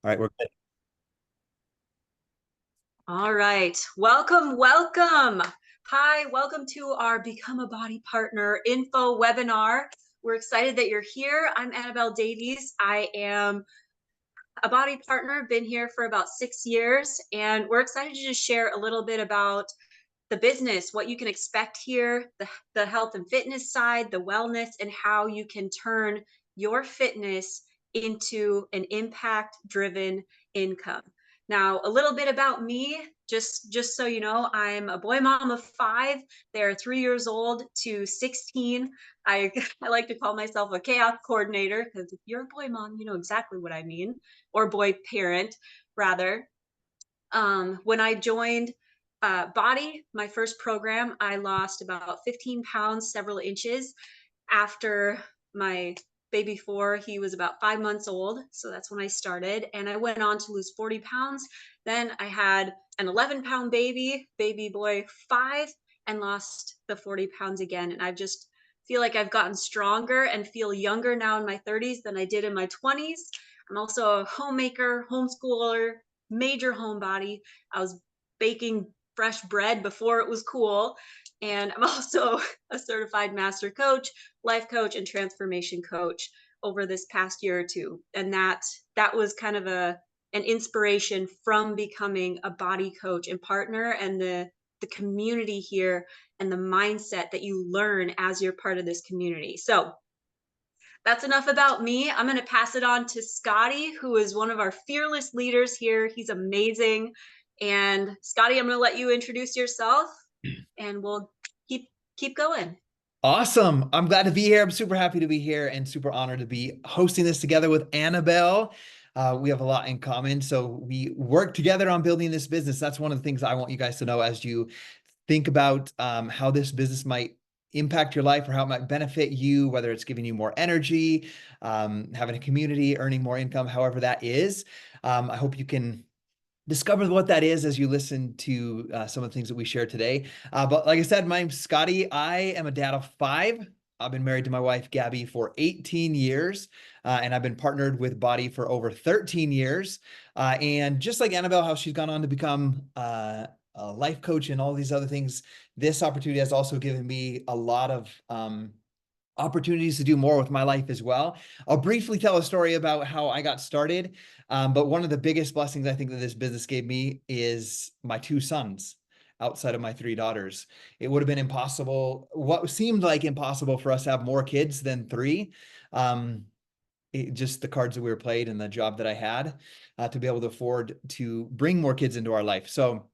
All right, we're good. All right. Welcome, welcome. Hi, welcome to our Become a Body Partner info webinar. We're excited that you're here. I'm Annabelle Davies. I am a body partner, been here for about 6 years, and we're excited to just share a little bit about the business, what you can expect here, the health and fitness side, the wellness, and how you can turn your fitness into an impact driven income. Now, a little bit about me, just so you know, I'm a boy mom of 5. They're 3 years old to 16. I, I like to call myself a chaos coordinator because if you're a boy mom, you know exactly what I mean, or boy parent, rather. When I joined Body, my first program, I lost about 15 pounds, several inches after my baby 4. He was about 5 months old. So that's when I started. And I went on to lose 40 pounds. Then I had an 11-pound baby boy 5, and lost the 40 pounds again. And I just feel like I've gotten stronger and feel younger now in my 30s than I did in my 20s. I'm also a homemaker, homeschooler, major homebody. I was baking fresh bread before it was cool. And I'm also a certified master coach, life coach, and transformation coach over this past year or two. And that was kind of an inspiration from becoming a body coach and partner, and the community here and the mindset that you learn as you're part of this community. So that's enough about me. I'm going to pass it on to Scotty, who is one of our fearless leaders here. He's amazing. And Scotty, I'm going to let you introduce yourself, and we'll keep going. Awesome. I'm glad to be here. I'm super happy to be here and super honored to be hosting this together with Annabelle. We have a lot in common. So we work together on building this business. That's one of the things I want you guys to know as you think about how this business might impact your life or how it might benefit you, whether it's giving you more energy, having a community, earning more income, however that is. I hope you can discover what that is as you listen to some of the things that we share today. But like I said, my name's Scotty. I am a dad of 5. I've been married to my wife, Gabby, for 18 years, and I've been partnered with Bodi for over 13 years. And just like Annabelle, how she's gone on to become a life coach and all these other things, this opportunity has also given me a lot of opportunities to do more with my life as well. I'll briefly tell a story about how I got started. But one of the biggest blessings I think that this business gave me is my 2 sons outside of my 3 daughters. It would have been impossible, what seemed like impossible for us to have more kids than 3. Just the cards that we were played and the job that I had to be able to afford to bring more kids into our life. So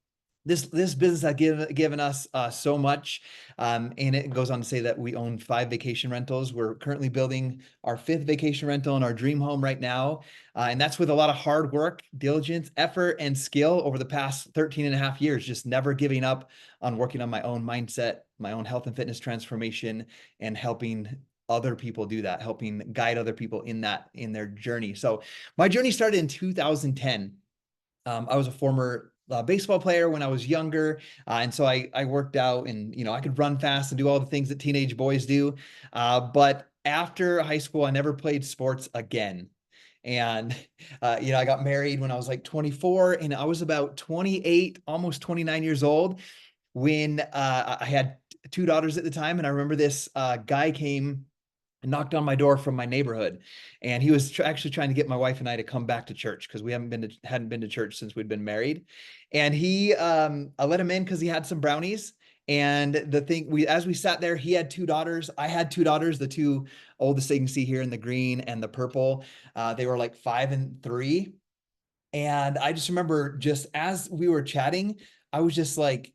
this business has given us so much, and it goes on to say that we own 5 vacation rentals. We're currently building our 5th vacation rental in our dream home right now, and that's with a lot of hard work, diligence, effort, and skill over the past 13 and a half years, just never giving up on working on my own mindset, my own health and fitness transformation, and helping other people do that, helping guide other people in their journey. So my journey started in 2010. I was a former baseball player when I was younger. And so I worked out, and, I could run fast and do all the things that teenage boys do. But after high school, I never played sports again. And, I got married when I was like 24, and I was about 28, almost 29 years old when I had 2 daughters at the time. And I remember this guy came and knocked on my door from my neighborhood, and he was actually trying to get my wife and I to come back to church because we hadn't been to church since we'd been married. And I let him in because he had some brownies. And as we sat there, he had 2 daughters. I had 2 daughters, the 2 oldest that you can see here in the green and the purple. They were like 5 and 3. And I just remember, just as we were chatting, I was just like,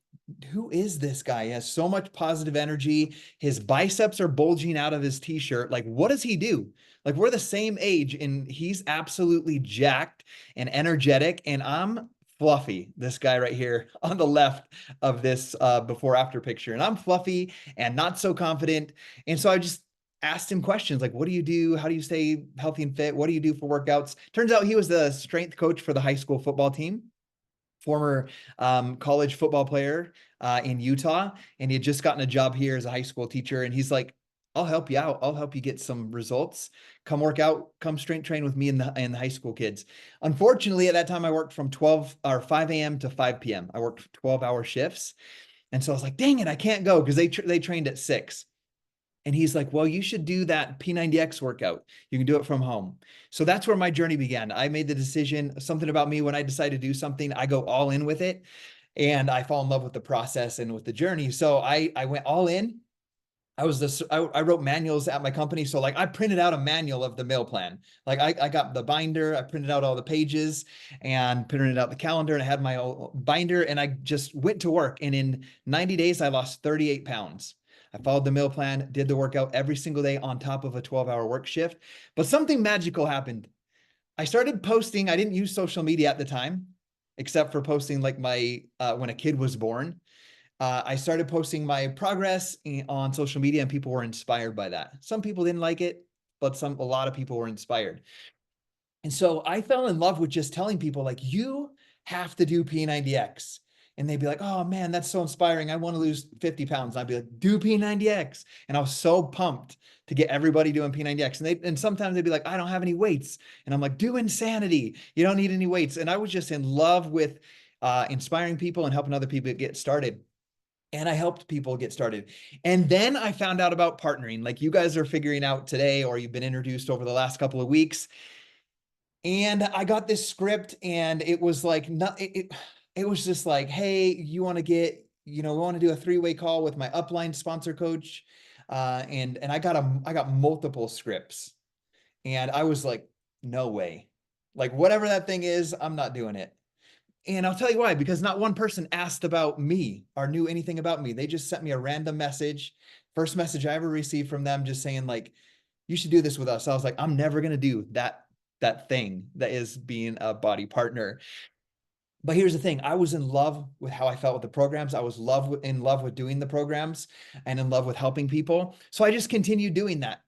who is this guy? He has so much positive energy. His biceps are bulging out of his t-shirt. Like, what does he do? Like, we're the same age, and he's absolutely jacked and energetic. And I'm fluffy, this guy right here on the left of this before after picture. And I'm fluffy and not so confident. And so I just asked him questions like, what do you do? How do you stay healthy and fit? What do you do for workouts? Turns out he was the strength coach for the high school football team, former college football player in Utah. And he had just gotten a job here as a high school teacher. And he's like, I'll help you out. I'll help you get some results. Come work out, come strength train with me and the high school kids. Unfortunately, at that time I worked from 12 or 5 a.m. to 5 p.m. I worked 12-hour shifts. And so I was like, dang it, I can't go because they trained at 6. And he's like, well, you should do that P90X workout. You can do it from home. So that's where my journey began. I made the decision, something about me, when I decide to do something, I go all in with it. And I fall in love with the process and with the journey. So I went all in. I wrote manuals at my company. So like I printed out a manual of the meal plan. Like I got the binder, I printed out all the pages and printed out the calendar, and I had my own binder, and I just went to work. And in 90 days, I lost 38 pounds. I followed the meal plan, did the workout every single day on top of a 12-hour work shift. But something magical happened. I started posting. I didn't use social media at the time, except for posting like my when a kid was born. I started posting my progress on social media, and people were inspired by that. Some people didn't like it, but a lot of people were inspired. And so I fell in love with just telling people, like, you have to do P90X. And they'd be like, oh man, that's so inspiring. I want to lose 50 pounds. And I'd be like, do P90X. And I was so pumped to get everybody doing P90X. And sometimes they'd be like, I don't have any weights. And I'm like, do insanity. You don't need any weights. And I was just in love with inspiring people and helping other people get started. And I helped people get started. And then I found out about partnering, like you guys are figuring out today, or you've been introduced over the last couple of weeks. And I got this script, and it was like, not, it was just like, hey, you want to get, we want to do a 3-way call with my upline sponsor coach. And I got multiple scripts, and I was like, no way. Like whatever that thing is, I'm not doing it. And I'll tell you why, because not one person asked about me or knew anything about me. They just sent me a random message. First message I ever received from them, just saying like, you should do this with us. I was like, I'm never going to do that thing that is being a body partner. But here's the thing. I was in love with how I felt with the programs. I was in love with doing the programs and in love with helping people. So I just continued doing that.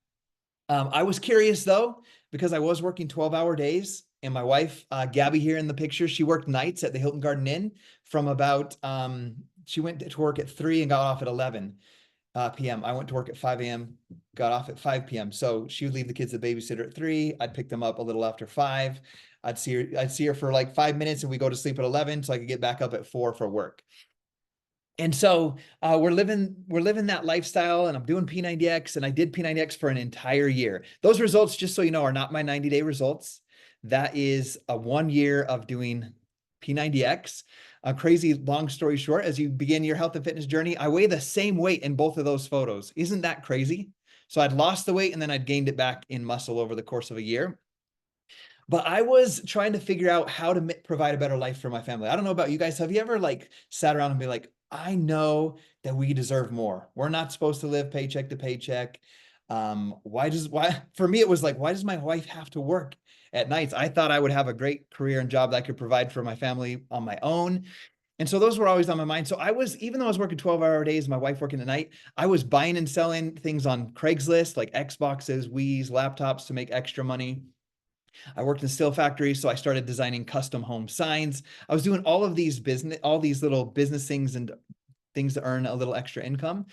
I was curious though, because I was working 12-hour days, and my wife, Gabby here in the picture, she worked nights at the Hilton Garden Inn from about, she went to work at 3 and got off at 11 p.m. I went to work at 5 a.m., got off at 5 p.m. So she would leave the kids at babysitter at 3. I'd pick them up a little after 5. I'd see her for like 5 minutes, and we go to sleep at 11 so I could get back up at 4 for work. And so we're living that lifestyle, and I'm doing P90X, and I did P90X for an entire year. Those results, just so you know, are not my 90-day results. That is a 1 year of doing P90X. A crazy long story short, as you begin your health and fitness journey, I weigh the same weight in both of those photos. Isn't that crazy? So I'd lost the weight, and then I'd gained it back in muscle over the course of a year. But I was trying to figure out how to provide a better life for my family. I don't know about you guys. Have you ever like sat around and be like, I know that we deserve more. We're not supposed to live paycheck to paycheck. Why for me, it was like, why does my wife have to work at nights? I thought I would have a great career and job that I could provide for my family on my own. And so those were always on my mind. So I was, even though I was working 12-hour days, my wife working at night, I was buying and selling things on Craigslist, like Xboxes, Wii's, laptops, to make extra money. I worked in a steel factory, so I started designing custom home signs. I was doing all these little business things and things to earn a little extra income,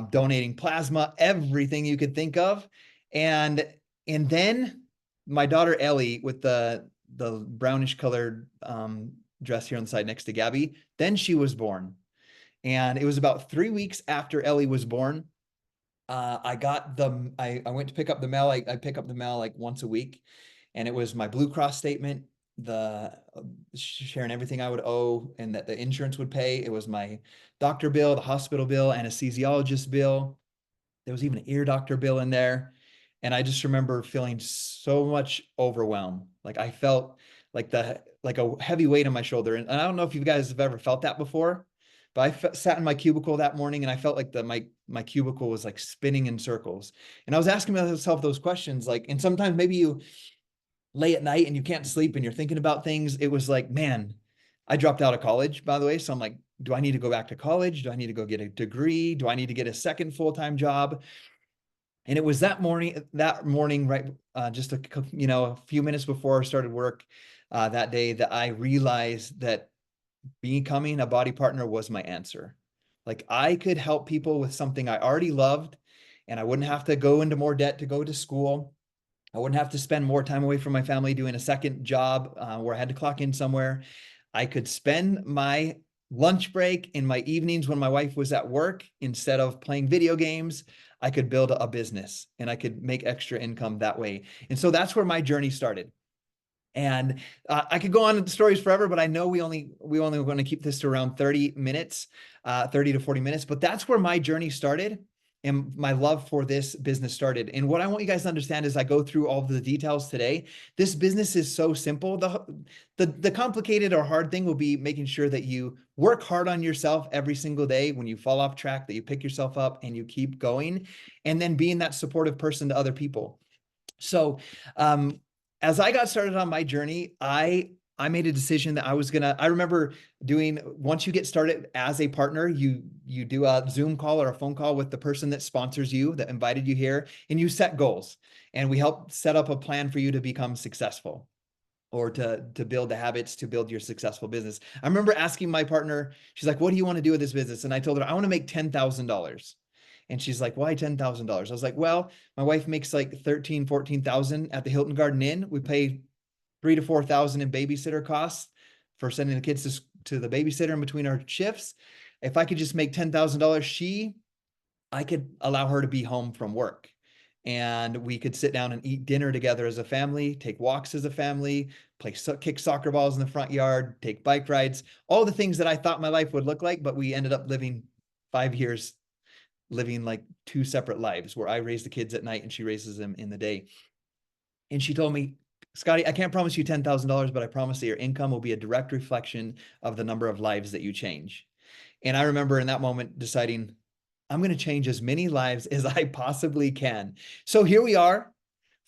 donating plasma, everything you could think of. And then my daughter Ellie, with the brownish colored dress here on the side next to Gabby, then she was born. And it was about 3 weeks after Ellie was born. I went to pick up the mail. I pick up the mail like once a week, and it was my Blue Cross statement, the sharing everything I would owe and that the insurance would pay. It was my doctor bill, the hospital bill, anesthesiologist bill. There was even an ear doctor bill in there. And I just remember feeling so much overwhelmed. Like I felt like a heavy weight on my shoulder. And I don't know if you guys have ever felt that before, but I sat in my cubicle that morning, and I felt like my cubicle was like spinning in circles. And I was asking myself those questions, like, and sometimes maybe you lay at night and you can't sleep and you're thinking about things. It was like, man, I dropped out of college, by the way. So I'm like, do I need to go back to college? Do I need to go get a degree? Do I need to get a second full-time job? And it was that morning, right, just a few minutes before I started work that day, that I realized that becoming a body partner was my answer. Like I could help people with something I already loved, and I wouldn't have to go into more debt to go to school. I wouldn't have to spend more time away from my family doing a second job where I had to clock in somewhere. I could spend my lunch break in my evenings when my wife was at work instead of playing video games. I could build a business and I could make extra income that way. And so that's where my journey started. And I could go on with stories forever, but I know we only want to keep this to around 30 minutes, 30 to 40 minutes. But that's where my journey started and my love for this business started. And what I want you guys to understand is I go through all the details today. This business is so simple. The complicated or hard thing will be making sure that you work hard on yourself every single day. When you fall off track, that you pick yourself up and you keep going, and then being that supportive person to other people. So, as I got started on my journey, I made a decision that I remember doing, once you get started as a partner, you do a Zoom call or a phone call with the person that sponsors you, that invited you here, and you set goals. And we help set up a plan for you to become successful, or to build the habits to build your successful business. I remember asking my partner, she's like, "What do you want to do with this business?" And I told her, "I want to make $10,000. And she's like, "Why $10,000? I was like, "Well, my wife makes like 13, 14,000 at the Hilton Garden Inn. We pay 3 to 4,000 in babysitter costs for sending the kids to the babysitter in between our shifts. If I could just make $10,000, I could allow her to be home from work. And we could sit down and eat dinner together as a family, take walks as a family, kick soccer balls in the front yard, take bike rides, all the things that I thought my life would look like. But we ended up living 5 years, living like two separate lives, where I raise the kids at night and she raises them in the day. And she told me, "Scotty, I can't promise you $10,000, but I promise that your income will be a direct reflection of the number of lives that you change." And I remember in that moment deciding, I'm going to change as many lives as I possibly can. So here we are,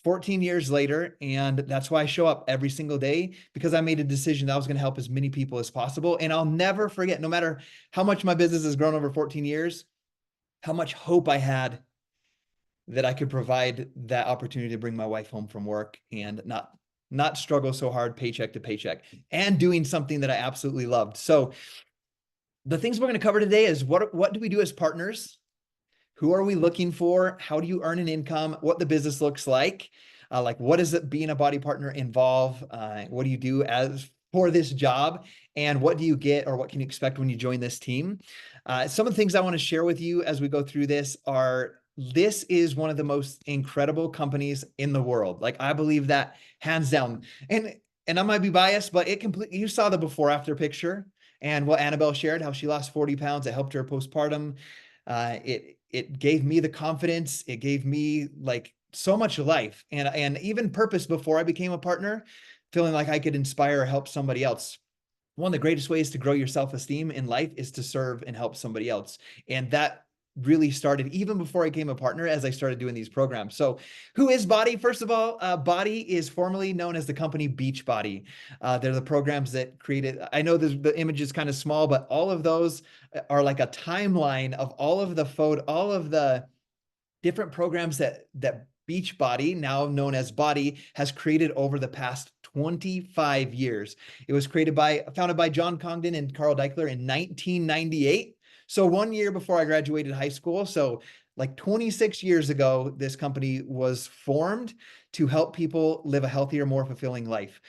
14 years later, and that's why I show up every single day, because I made a decision that I was going to help as many people as possible. And I'll never forget, no matter how much my business has grown over 14 years, how much hope I had that I could provide that opportunity to bring my wife home from work and not struggle so hard paycheck to paycheck, and doing something that I absolutely loved. So the things we're going to cover today is what do we do as partners? Who are we looking for? How do you earn an income? What the business looks like what does it being a body partner involve? What do you do as for this job? And what do you get, or what can you expect when you join this team? Some of the things I want to share with you as we go through this are, this is one of the most incredible companies in the world. Like, I believe that hands down. And I might be biased, but you saw the before after picture and what Annabelle shared, how she lost 40 pounds. It helped her postpartum. It gave me the confidence. It gave me like so much life and even purpose before I became a partner, feeling like I could inspire or help somebody else. One of the greatest ways to grow your self-esteem in life is to serve and help somebody else. And that really started even before I became a partner, as I started doing these programs. So who is Bodi? First of all, Bodi is formerly known as the company Beachbody. They're the programs that created, I know the image is kind of small, but all of those are like a timeline of all of the different programs that Beachbody, now known as Bodi, has created over the past 25 years. It was founded by John Congdon and Carl Deichler in 1998. So 1 year before I graduated high school. So like 26 years ago, this company was formed to help people live a healthier, more fulfilling life.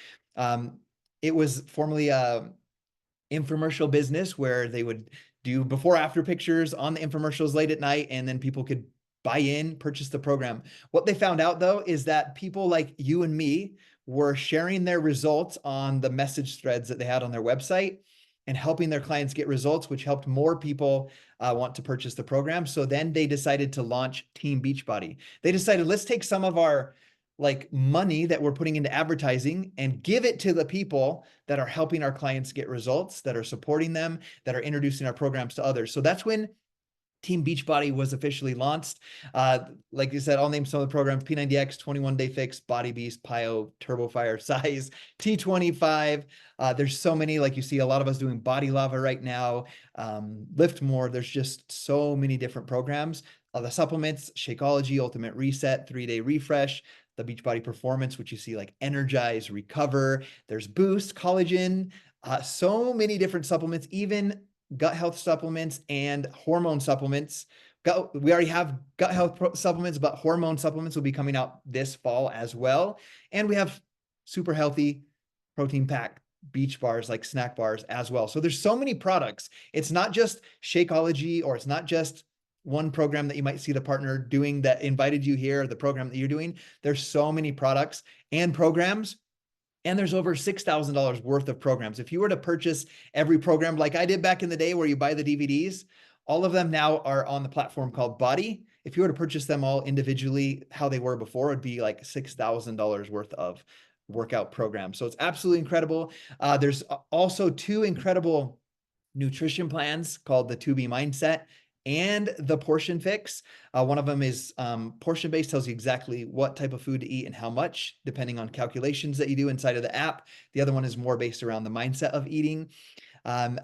It was formerly a infomercial business where they would do before after pictures on the infomercials late at night, and then people could buy in, purchase the program. What they found out though is that people like you and me were sharing their results on the message threads that they had on their website and helping their clients get results, which helped more people want to purchase the program. So then they decided to launch Team Beachbody. They decided, let's take some of our like money that we're putting into advertising and give it to the people that are helping our clients get results, that are supporting them, that are introducing our programs to others. So that's when Team Beachbody was officially launched. Like you said, I'll name some of the programs: P90X, 21 Day Fix, Body Beast, PIO, Turbo Fire, Size, T25. There's so many, like you see a lot of us doing Body Lava right now, Lift More. There's just so many different programs. The supplements: Shakeology, Ultimate Reset, 3-Day Refresh, the Beachbody Performance, which you see like Energize, Recover. There's Boost, Collagen, so many different supplements, even gut health supplements and hormone supplements, we already have gut health supplements, but hormone supplements will be coming out this fall as well. And we have super healthy protein packed beach bars, like snack bars as well. So there's so many products. It's not just Shakeology, or it's not just one program that you might see the partner doing that invited you here, the program that you're doing. There's so many products and programs. And there's over $6,000 worth of programs. If you were to purchase every program like I did back in the day where you buy the DVDs, all of them now are on the platform called Bodi. If you were to purchase them all individually, how they were before, it would be like $6,000 worth of workout programs. So it's absolutely incredible. There's also two incredible nutrition plans called the 2B Mindset and the Portion Fix. One of them is portion based, tells you exactly what type of food to eat and how much, depending on calculations that you do inside of the app. The other one is more based around the mindset of eating. And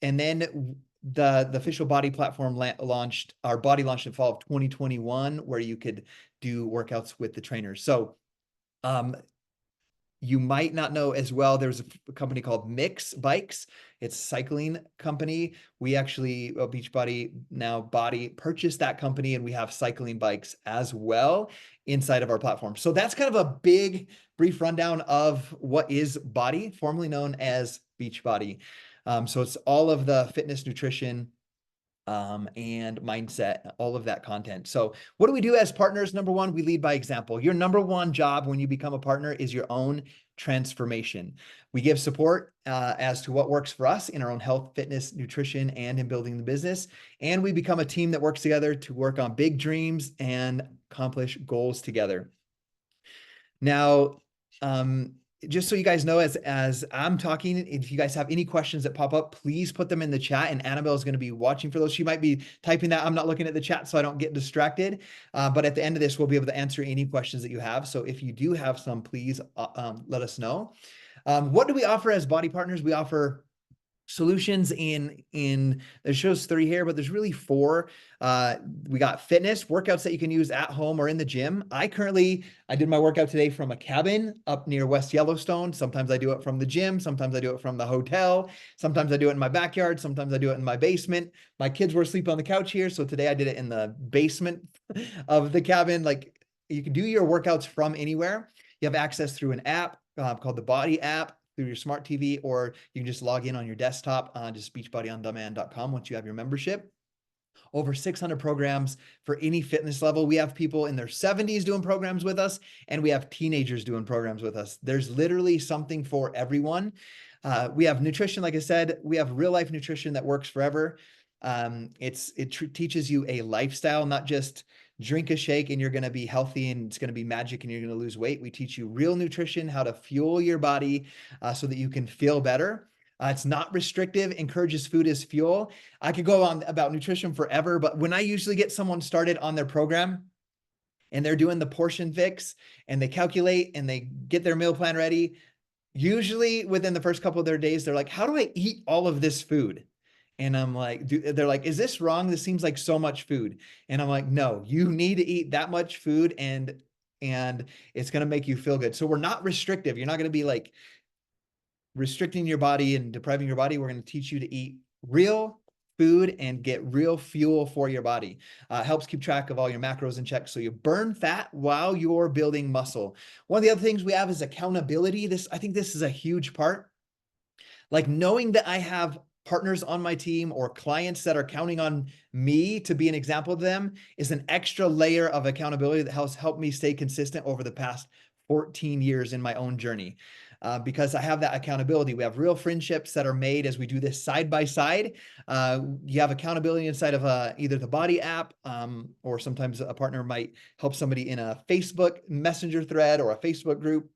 then the official Bodi platform launched in fall of 2021, where you could do workouts with the trainers. So you might not know as well, there's a company called Mix Bikes. It's a cycling company. We actually, Beachbody, now Bodi, purchased that company, and we have cycling bikes as well inside of our platform. So that's kind of a big, brief rundown of what is Bodi, formerly known as Beachbody. So it's all of the fitness, nutrition, and mindset, all of that content. So what do we do as partners? Number one, we lead by example. Your number one job when you become a partner is your own transformation. We give support as to what works for us in our own health, fitness, nutrition, and in building the business. And we become a team that works together to work on big dreams and accomplish goals together. Now, just so you guys know, as I'm talking, if you guys have any questions that pop up, please put them in the chat, and Annabelle is going to be watching for those. She might be typing that. I'm not looking at the chat, so I don't get distracted. But at the end of this, we'll be able to answer any questions that you have. So if you do have some, please let us know. What do we offer as Bodi Partners? We offer solutions in there shows 3 here, but there's really 4. We got fitness workouts that you can use at home or in the gym. I did my workout today from a cabin up near West Yellowstone. Sometimes I do it from the gym, sometimes I do it from the hotel, sometimes I do it in my backyard, sometimes I do it in my basement. My kids were asleep on the couch here, so today I did it in the basement of the cabin. Like, you can do your workouts from anywhere. You have access through an app called the Bodi app, through your smart TV, or you can just log in on your desktop on just beachbodyondemand.com once you have your membership. Over 600 programs for any fitness level. We have people in their 70s doing programs with us, and we have teenagers doing programs with us. There's literally something for everyone. We have nutrition, like I said. We have real life nutrition that works forever. It teaches you a lifestyle, not just drink a shake and you're going to be healthy and it's going to be magic and you're going to lose weight. We teach you real nutrition, how to fuel your body so that you can feel better. It's not restrictive, encourages food as fuel. I could go on about nutrition forever, but when I usually get someone started on their program and they're doing the portion fix and they calculate and they get their meal plan ready, usually within the first couple of their days, they're like, how do I eat all of this food? And I'm like, they're like, is this wrong? This seems like so much food. And I'm like, no, you need to eat that much food, and it's going to make you feel good. So we're not restrictive. You're not going to be like restricting your body and depriving your body. We're going to teach you to eat real food and get real fuel for your body. Helps keep track of all your macros in check, so you burn fat while you're building muscle. One of the other things we have is accountability. I think this is a huge part. Like, knowing that I have partners on my team or clients that are counting on me to be an example to them is an extra layer of accountability that has helped me stay consistent over the past 14 years in my own journey. Because I have that accountability. We have real friendships that are made as we do this side by side. You have accountability inside of either the Bodi app, or sometimes a partner might help somebody in a Facebook Messenger thread or a Facebook group.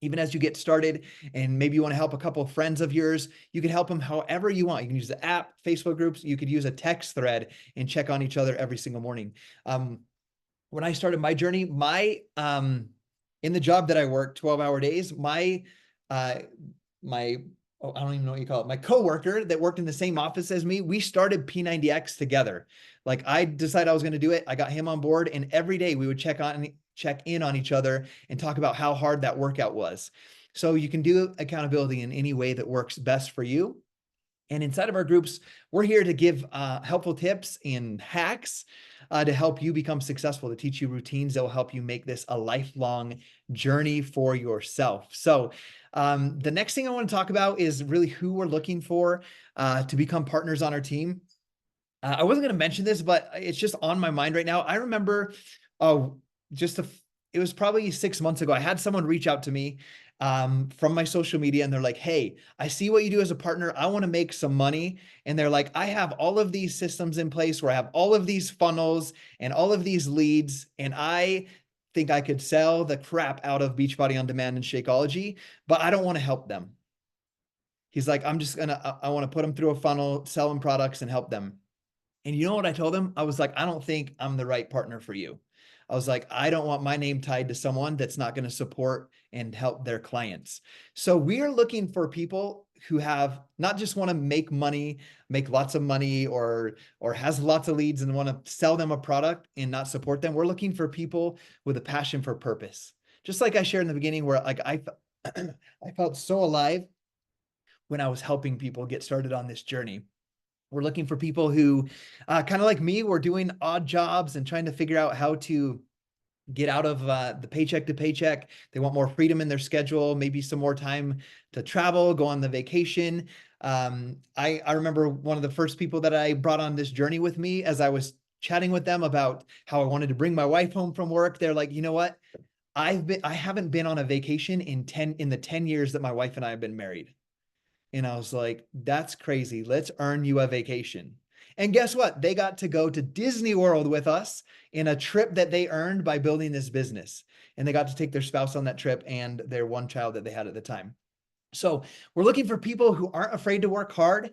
Even as you get started, and maybe you want to help a couple of friends of yours, you can help them however you want. You can use the app, Facebook groups. You could use a text thread and check on each other every single morning. When I started my journey, in the job that I work 12-hour days, I don't even know what you call it. My coworker that worked in the same office as me, we started P90X together. Like, I decided I was going to do it. I got him on board, and every day we would check in on each other and talk about how hard that workout was. So you can do accountability in any way that works best for you. And inside of our groups, we're here to give helpful tips and hacks to help you become successful, to teach you routines that will help you make this a lifelong journey for yourself. So the next thing I want to talk about is really who we're looking for to become partners on our team. I wasn't going to mention this, but it's just on my mind right now. I remember uh, just it was probably 6 months ago. I had someone reach out to me from my social media, and they're like, "Hey, I see what you do as a partner. I want to make some money." And they're like, "I have all of these systems in place where I have all of these funnels and all of these leads, and I think I could sell the crap out of Beachbody On Demand and Shakeology, but I don't want to help them." He's like, I want to put them through a funnel, sell them products, and help them. And you know what I told him? I was like, I don't think I'm the right partner for you. I was like, I don't want my name tied to someone that's not going to support and help their clients. So we are looking for people who have not just want to make money, make lots of money, or has lots of leads and want to sell them a product and not support them. We're looking for people with a passion for purpose. Just like I shared in the beginning, where like I felt so alive when I was helping people get started on this journey. We're looking for people who, kind of like me, were doing odd jobs and trying to figure out how to get out of the paycheck to paycheck. They want more freedom in their schedule, maybe some more time to travel, go on the vacation. I remember one of the first people that I brought on this journey with me, as I was chatting with them about how I wanted to bring my wife home from work. They're like, you know what? I haven't been on a vacation in the 10 years that my wife and I have been married. And I was like, that's crazy. Let's earn you a vacation. And guess what? They got to go to Disney World with us in a trip that they earned by building this business. And they got to take their spouse on that trip and their one child that they had at the time. So we're looking for people who aren't afraid to work hard.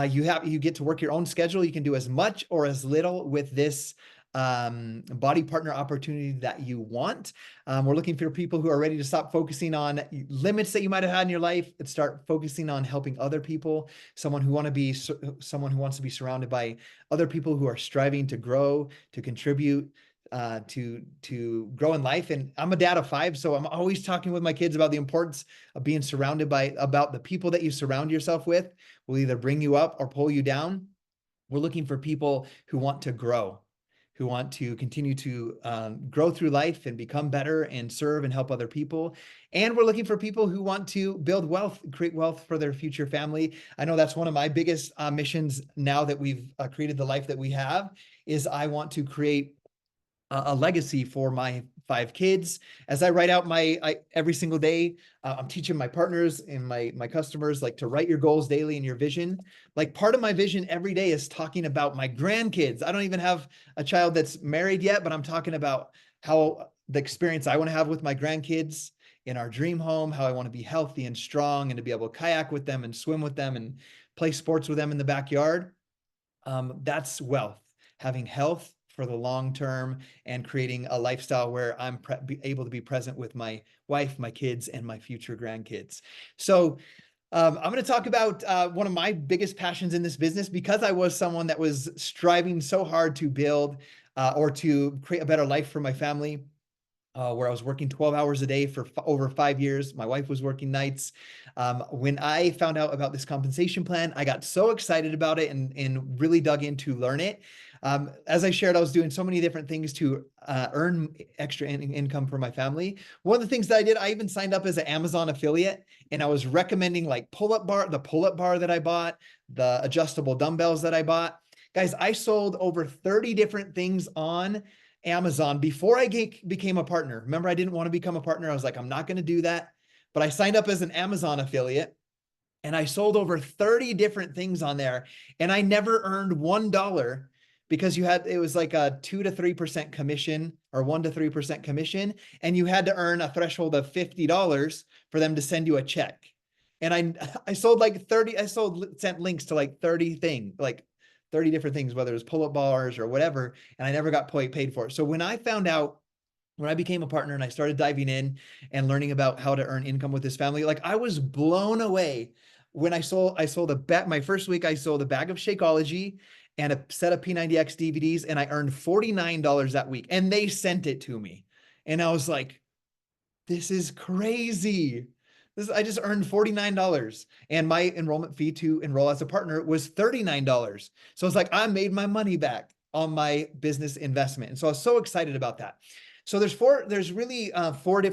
You get to work your own schedule. You can do as much or as little with this body partner opportunity that you want. We're looking for people who are ready to stop focusing on limits that you might have had in your life and start focusing on helping other people. Someone who wants to be surrounded by other people who are striving to grow, to contribute, to grow in life. And I'm a dad of 5, so I'm always talking with my kids about the importance of being surrounded about the people that you surround yourself with will either bring you up or pull you down. We're looking for people who want to grow, who want to continue to grow through life and become better and serve and help other people. And we're looking for people who want to build wealth, create wealth for their future family. I know that's one of my biggest missions now that we've created the life that we have, is I want to create a legacy for my 5 kids. As I write out every single day, I'm teaching my partners and my customers like to write your goals daily and your vision. Like part of my vision every day is talking about my grandkids. I don't even have a child that's married yet, but I'm talking about how the experience I want to have with my grandkids in our dream home, how I want to be healthy and strong and to be able to kayak with them and swim with them and play sports with them in the backyard. That's wealth, having health for the long term and creating a lifestyle where I'm able to be present with my wife, my kids, and my future grandkids. So I'm going to talk about one of my biggest passions in this business, because I was someone that was striving so hard to build or to create a better life for my family. Where I was working 12 hours a day for over 5 years. My wife was working nights. When I found out about this compensation plan, I got so excited about it and really dug in to learn it. As I shared, I was doing so many different things to earn extra income for my family. One of the things that I did, I even signed up as an Amazon affiliate, and I was recommending like the pull-up bar that I bought, the adjustable dumbbells that I bought. Guys, I sold over 30 different things on Amazon before I became a partner. Remember, I didn't want to become a partner. I was like, I'm not going to do that. But I signed up as an Amazon affiliate and I sold over 30 different things on there. And I never earned $1 because it was like a 2 to 3% commission or 1 to 3% commission. And you had to earn a threshold of $50 for them to send you a check. And I sold sent links to like 30 things, like 30 different things, whether it was pull-up bars or whatever, and I never got paid for it. So when I became a partner and I started diving in and learning about how to earn income with this family, like I was blown away when I sold my first week, I sold a bag of Shakeology and a set of P90X DVDs, and I earned $49 that week, and they sent it to me. And I was like, this is crazy. I just earned $49, and my enrollment fee to enroll as a partner was $39. So it's like I made my money back on my business investment. And so I was so excited about that. So there's really four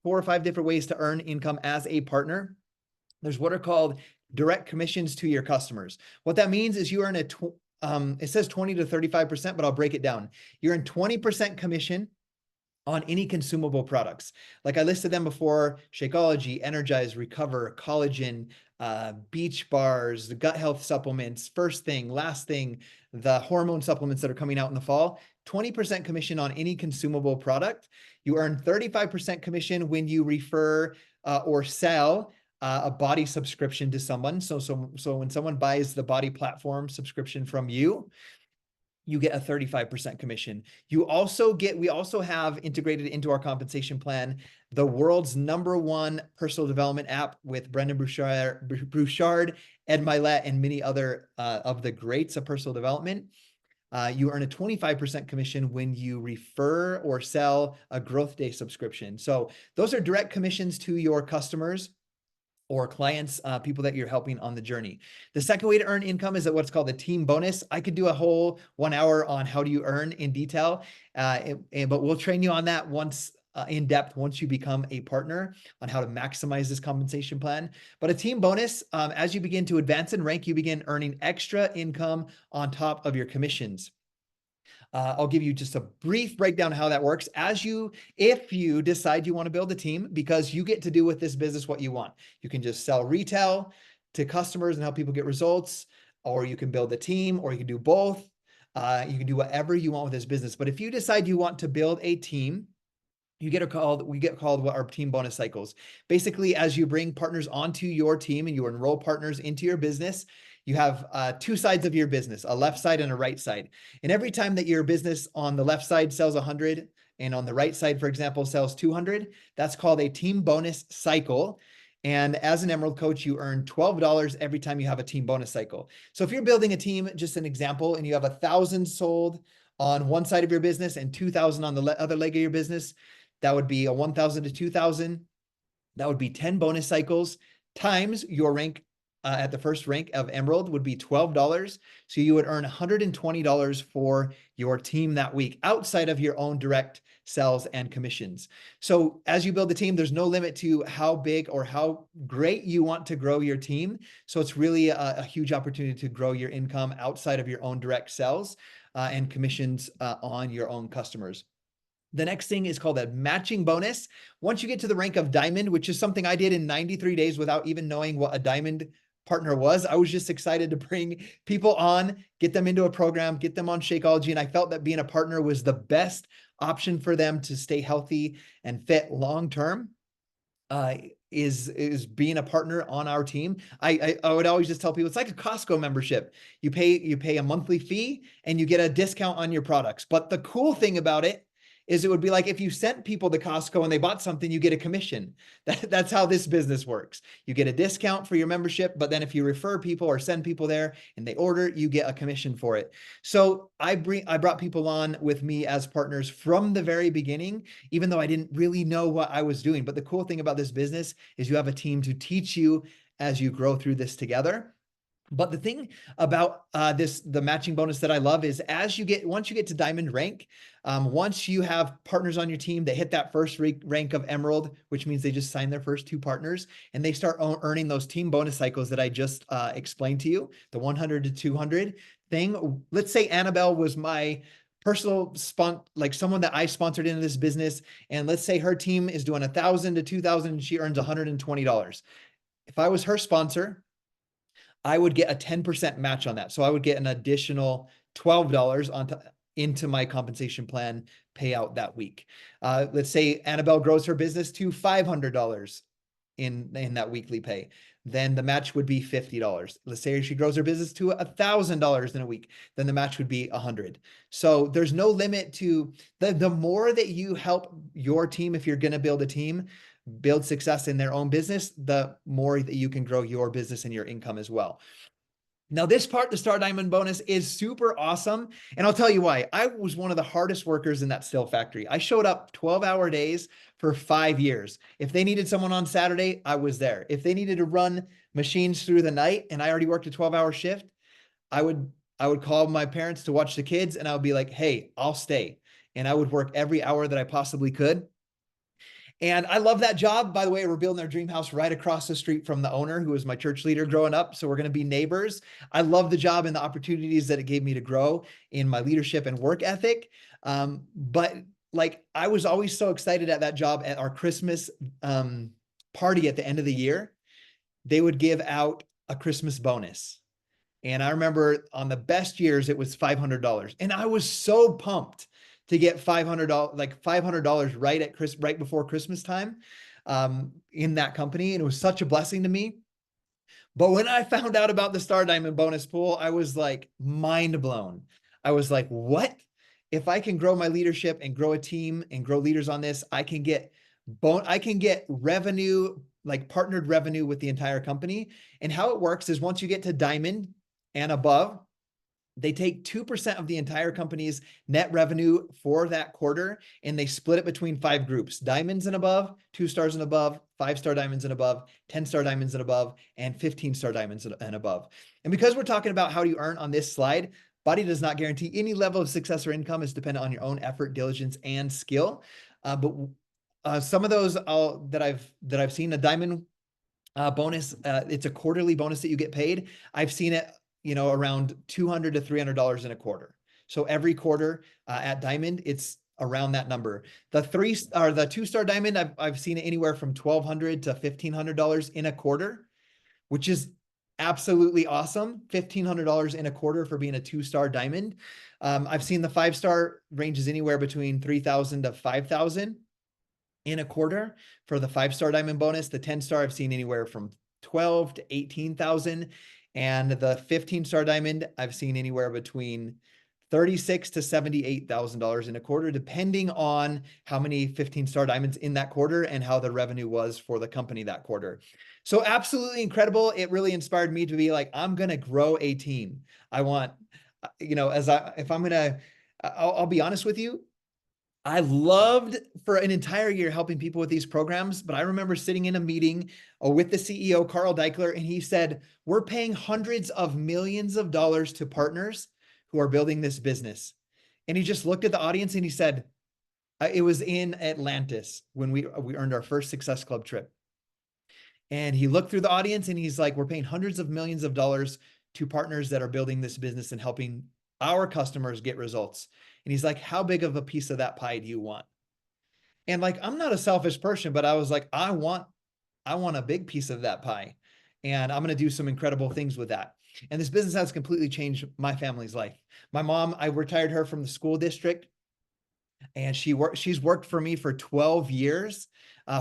or five different ways to earn income as a partner. There's what are called direct commissions to your customers. What that means is you earn it says 20 to 35%, but I'll break it down. You're in 20% commission on any consumable products. Like I listed them before: Shakeology, Energize, Recover, Collagen, Beach Bars, the gut health supplements, First Thing, Last Thing, the hormone supplements that are coming out in the fall. 20% commission on any consumable product. You earn 35% commission when you refer or sell a Bodi subscription to someone. So when someone buys the Bodi platform subscription from you, you get a 35% commission. We also have integrated into our compensation plan the world's #1 personal development app with Brendan Bouchard, Ed Milet, and many other of the greats of personal development. You earn a 25% commission when you refer or sell a Growth Day subscription. So those are direct commissions to your customers or clients, people that you're helping on the journey. The second way to earn income is at what's called a team bonus. I could do a whole 1 hour on how do you earn in detail, but we'll train you on that once in depth once you become a partner on how to maximize this compensation plan. But a team bonus, as you begin to advance in rank, you begin earning extra income on top of your commissions. I'll give you just a brief breakdown of how that works. If you decide you want to build a team, because you get to do with this business what you want. You can just sell retail to customers and help people get results, or you can build a team, or you can do both. You can do whatever you want with this business. But if you decide you want to build a team, we get called what our team bonus cycles. Basically, as you bring partners onto your team and you enroll partners into your business, you have two sides of your business, a left side and a right side. And every time that your business on the left side sells 100 and on the right side, for example, sells 200, that's called a team bonus cycle. And as an Emerald coach, you earn $12 every time you have a team bonus cycle. So if you're building a team, just an example, and you have 1,000 sold on one side of your business and 2,000 on the other leg of your business, that would be a 1,000 to 2,000. That would be 10 bonus cycles times your rank at the first rank of Emerald would be $12. So you would earn $120 for your team that week outside of your own direct sales and commissions. So as you build the team, there's no limit to how big or how great you want to grow your team. So it's really a huge opportunity to grow your income outside of your own direct sales and commissions on your own customers. The next thing is called a matching bonus. Once you get to the rank of diamond, which is something I did in 93 days without even knowing what a diamond partner was. I was just excited to bring people on, get them into a program, get them on Shakeology. And I felt that being a partner was the best option for them to stay healthy and fit long-term. Is being a partner on our team. I would always just tell people it's like a Costco membership. You pay a monthly fee and you get a discount on your products. But the cool thing about it is it would be like if you sent people to Costco and they bought something, you get a commission. That's how this business works. You get a discount for your membership, but then if you refer people or send people there and they order, you get a commission for it. So I brought people on with me as partners from the very beginning, even though I didn't really know what I was doing. But the cool thing about this business is you have a team to teach you as you grow through this together. But the thing about the matching bonus that I love is once you get to diamond rank, once you have partners on your team that hit that first rank of Emerald, which means they just signed their first 2 partners, and they start earning those team bonus cycles that I just explained to you, the 100 to 200 thing. Let's say Annabelle was my personal like someone that I sponsored into this business, and let's say her team is doing 1,000 to 2,000, and she earns $120. If I was her sponsor, I would get a 10% match on that. So I would get an additional $12 into my compensation plan payout that week. Let's say Annabelle grows her business to $500 in that weekly pay. Then the match would be $50. Let's say she grows her business to $1,000 in a week. Then the match would be $100. So there's no limit to the more that you help your team, if you're going to build a team, build success in their own business, the more that you can grow your business and your income as well. Now, this part, the Star Diamond bonus, is super awesome. And I'll tell you why. I was one of the hardest workers in that steel factory. I showed up 12-hour days for 5 years. If they needed someone on Saturday, I was there. If they needed to run machines through the night and I already worked a 12-hour shift, I would call my parents to watch the kids and I would be like, hey, I'll stay. And I would work every hour that I possibly could. And I love that job. By the way, we're building our dream house right across the street from the owner, who was my church leader growing up. So we're going to be neighbors. I love the job and the opportunities that it gave me to grow in my leadership and work ethic. But like, I was always so excited at that job. At our Christmas party at the end of the year, they would give out a Christmas bonus. And I remember on the best years, it was $500. And I was so pumped to get $500, like $500 right before Christmas time in that company. And it was such a blessing to me. But when I found out about the Star Diamond bonus pool, I was like mind blown. I was like, what? If I can grow my leadership and grow a team and grow leaders on this, I can get revenue, like partnered revenue with the entire company. And how it works is once you get to Diamond and above, they take 2% of the entire company's net revenue for that quarter, and they split it between 5 groups: diamonds and above, 2 stars and above, 5-star diamonds and above, 10-star diamonds and above, and 15-star diamonds and above. And because we're talking about how do you earn on this slide, Bodi does not guarantee any level of success or income. Is dependent on your own effort, diligence, and skill. But some of those that I've seen, a diamond bonus, it's a quarterly bonus that you get paid. I've seen it, around $200 to $300 in a quarter. So every quarter at Diamond, it's around that number. The 2-star Diamond, I've seen it anywhere from $1,200 to $1,500 in a quarter, which is absolutely awesome. $1,500 in a quarter for being a 2-star Diamond. I've seen the 5-star ranges anywhere between $3,000 to $5,000 in a quarter for the 5-star Diamond bonus. The 10-star I've seen anywhere from $12,000 to $18,000. And the 15-star Diamond, I've seen anywhere between $36,000 to $78,000 in a quarter, depending on how many 15-star diamonds in that quarter and how the revenue was for the company that quarter. So absolutely incredible. It really inspired me to be like, I'm going to grow a team. I want, I'll be honest with you. I loved for an entire year helping people with these programs, but I remember sitting in a meeting with the CEO, Carl Deichler, and he said, we're paying hundreds of millions of dollars to partners who are building this business. And he just looked at the audience and he said, it was in Atlantis when we earned our first Success Club trip. And he looked through the audience and he's like, we're paying hundreds of millions of dollars to partners that are building this business and helping our customers get results. And he's like, how big of a piece of that pie do you want? And like, I'm not a selfish person, but I was like, I want a big piece of that pie. And I'm going to do some incredible things with that. And this business has completely changed my family's life. My mom, I retired her from the school district, and she's worked for me for 12 years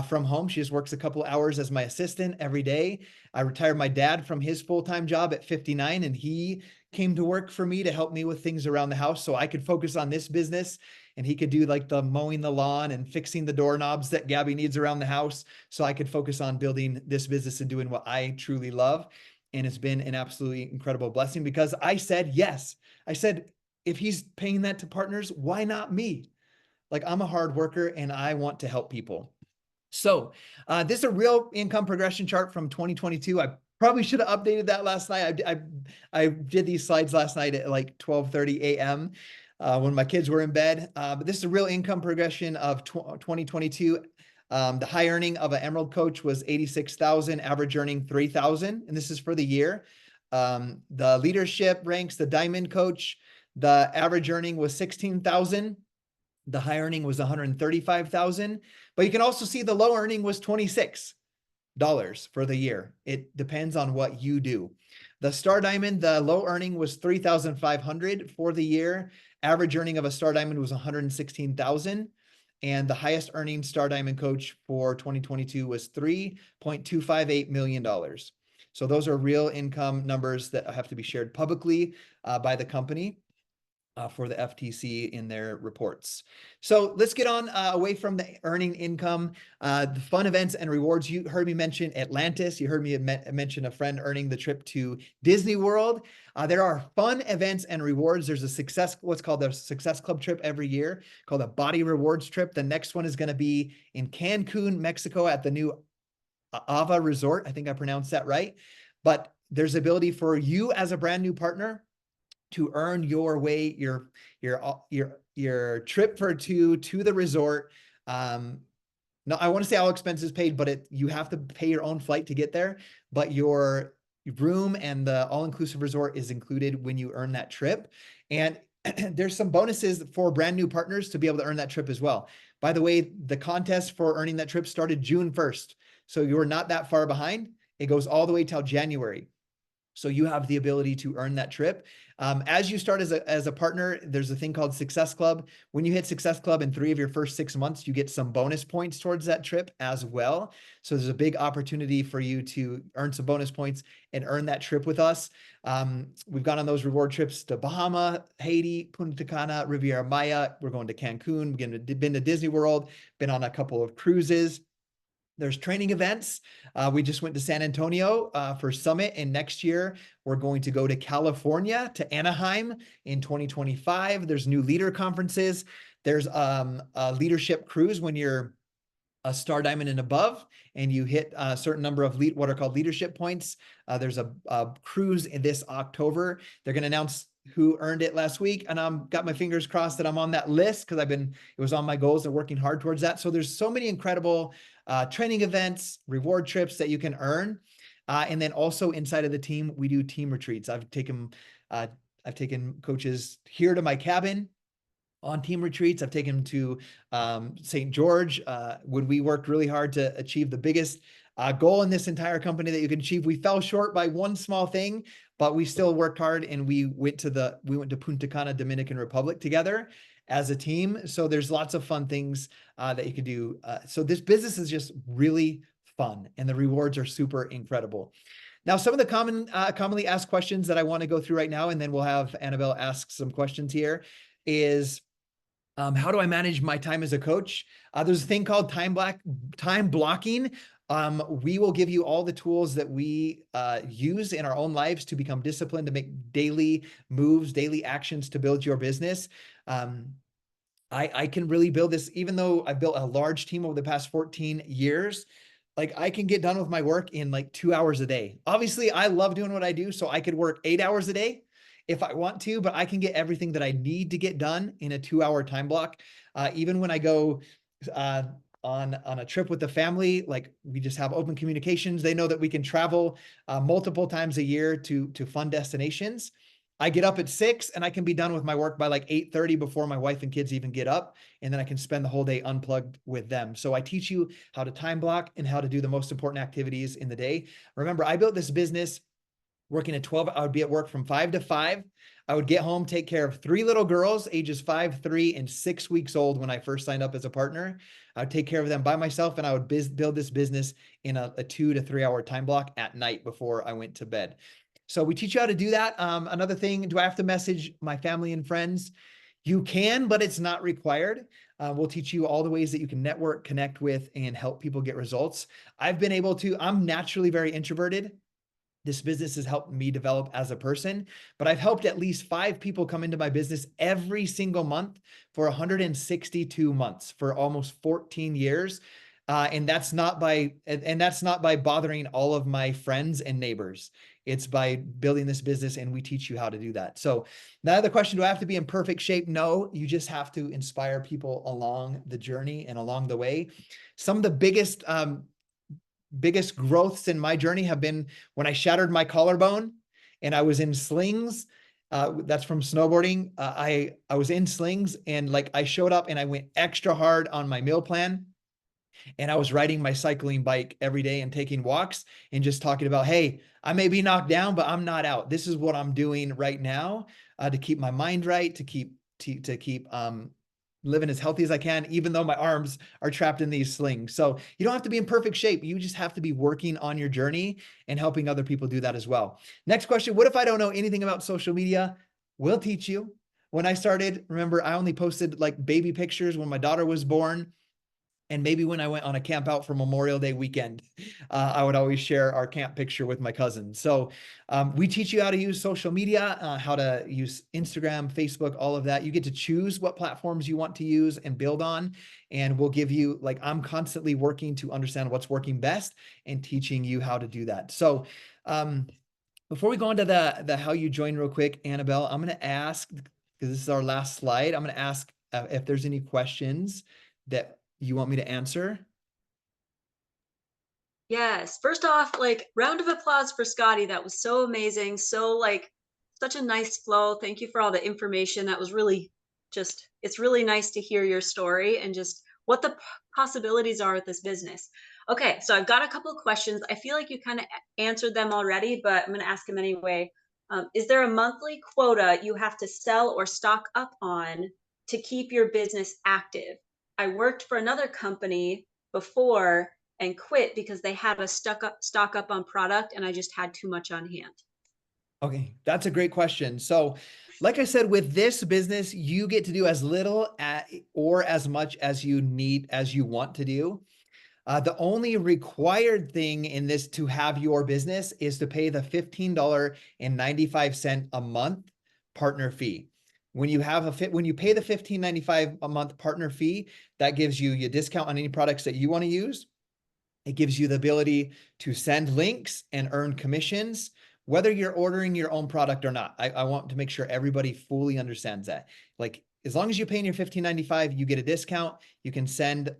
from home. She just works a couple hours as my assistant every day. I retired my dad from his full-time job at 59, and he came to work for me to help me with things around the house so I could focus on this business, and he could do like the mowing the lawn and fixing the doorknobs that Gabby needs around the house so I could focus on building this business and doing what I truly love. And it's been an absolutely incredible blessing because I said yes. I said, if he's paying that to partners, why not me? Like, I'm a hard worker and I want to help people. So this is a real income progression chart from 2022. I probably should have updated that last night. I did these slides last night at like 12:30 a.m. When my kids were in bed. But this is a real income progression of 2022. The high earning of an Emerald coach was 86,000, average earning 3,000, and this is for the year. The leadership ranks, the Diamond coach, the average earning was 16,000. The high earning was 135,000, but you can also see the low earning was $26 for the year. It depends on what you do. The Star Diamond, the low earning was 3,500 for the year. Average earning of a Star Diamond was 116,000. And the highest earning Star Diamond coach for 2022 was $3.258 million. So those are real income numbers that have to be shared publicly by the company. for the FTC in their reports. So let's get on away from the earning income, the fun events and rewards. You heard me mention Atlantis. You heard me mention a friend earning the trip to Disney World. There are fun events and rewards. There's what's called the Success Club trip every year called a Body Rewards trip. The next one is going to be in Cancun, Mexico at the new Ava Resort. I think I pronounced that right. But there's ability for you as a brand new partner to earn your way, your trip for two to the resort. No, I want to say all expenses paid, but you have to pay your own flight to get there. But your room and the all-inclusive resort is included when you earn that trip. And there's some bonuses for brand new partners to be able to earn that trip as well. By the way, the contest for earning that trip started June 1st. So you're not that far behind. It goes all the way till January. So you have the ability to earn that trip. As you start as a partner, there's a thing called Success Club. When you hit Success Club in 3 of your first 6 months, you get some bonus points towards that trip as well. So there's a big opportunity for you to earn some bonus points and earn that trip with us. We've gone on those reward trips to Bahama, Haiti, Punta Cana, Riviera Maya. We're going to Cancun. We've been to Disney World, been on a couple of cruises. There's training events. We just went to San Antonio for Summit, and next year we're going to go to California, to Anaheim in 2025. There's new leader conferences. There's a leadership cruise when you're a star diamond and above, and you hit a certain number of what are called leadership points. There's a cruise in this October. They're going to announce who earned it last week, and I'm got my fingers crossed that I'm on that list because it was on my goals and working hard towards that. So there's so many incredible training events, reward trips that you can earn. And then also inside of the team, we do team retreats. I've taken coaches here to my cabin on team retreats. I've taken them to St. George when we worked really hard to achieve the biggest goal in this entire company that you can achieve. We fell short by one small thing, but we still worked hard, and we went to Punta Cana, Dominican Republic together as a team. So there's lots of fun things that you can do. So this business is just really fun, and the rewards are super incredible. Now, some of the commonly asked questions that I want to go through right now, and then we'll have Annabelle ask some questions here, is how do I manage my time as a coach? There's a thing called time blocking. We will give you all the tools that we use in our own lives to become disciplined, to make daily moves, daily actions to build your business. I can really build this, even though I've built a large team over the past 14 years. Like, I can get done with my work in like 2 hours a day. Obviously, I love doing what I do, so I could work 8 hours a day if I want to, but I can get everything that I need to get done in a 2-hour time block. Even when I go on a trip with the family, like, we just have open communications. They know that we can travel multiple times a year to fun destinations. I get up at 6 and I can be done with my work by like 8:30 before my wife and kids even get up. And then I can spend the whole day unplugged with them. So I teach you how to time block and how to do the most important activities in the day. Remember, I built this business working at 12. I would be at work from 5 to 5. I would get home, take care of 3 little girls, ages 5, 3, and 6 weeks old when I first signed up as a partner. I would take care of them by myself, and I would build this business in a 2 to 3 hour time block at night before I went to bed. So we teach you how to do that. Another thing, do I have to message my family and friends? You can, but it's not required. We'll teach you all the ways that you can network, connect with, and help people get results. I'm naturally very introverted. This business has helped me develop as a person, but I've helped at least 5 people come into my business every single month for 162 months for almost 14 years. And that's not by bothering all of my friends and neighbors. It's by building this business, and we teach you how to do that. So now the question, do I have to be in perfect shape? No, you just have to inspire people along the journey and along the way. Some of the biggest growths in my journey have been when I shattered my collarbone and I was in slings. That's from snowboarding. I was in slings, and like, I showed up and I went extra hard on my meal plan. And I was riding my cycling bike every day and taking walks and just talking about, hey, I may be knocked down, but I'm not out. This is what I'm doing right now to keep my mind right, to keep living as healthy as I can, even though my arms are trapped in these slings. So you don't have to be in perfect shape. You just have to be working on your journey and helping other people do that as well. Next question, what if I don't know anything about social media? We'll teach you. when I started, remember, I only posted like baby pictures when my daughter was born. And maybe when I went on a camp out for Memorial Day weekend, I would always share our camp picture with my cousin. So we teach you how to use social media, how to use Instagram, Facebook, all of that. You get to choose what platforms you want to use and build on. And we'll give you, like, I'm constantly working to understand what's working best and teaching you how to do that. So before we go into the how you join real quick, Annabelle, I'm going to ask, because this is our last slide, I'm going to ask if there's any questions that you want me to answer. Yes. First off, like round of applause for Scotty. That was so amazing. So like such a nice flow. Thank you for all the information. That was really just it's really nice to hear your story and just what the possibilities are with this business. Okay, so I've got a couple of questions. I feel like you kind of answered them already, but I'm going to ask them anyway. Is there a monthly quota you have to sell or stock up on to keep your business active? I worked for another company before and quit because they had a stock up on product and I just had too much on hand. Okay, that's a great question. So, like I said, with this business, you get to do as little or as much as you need, as you want to do. The only required thing in this to have your business is to pay the $15.95 a month partner fee. When you pay the $15.95 a month partner fee, that gives you a discount on any products that you want to use. It gives you the ability to send links and earn commissions, whether you're ordering your own product or not. I want to make sure everybody fully understands that. Like, as long as you pay in your $15.95, you get a discount. You can send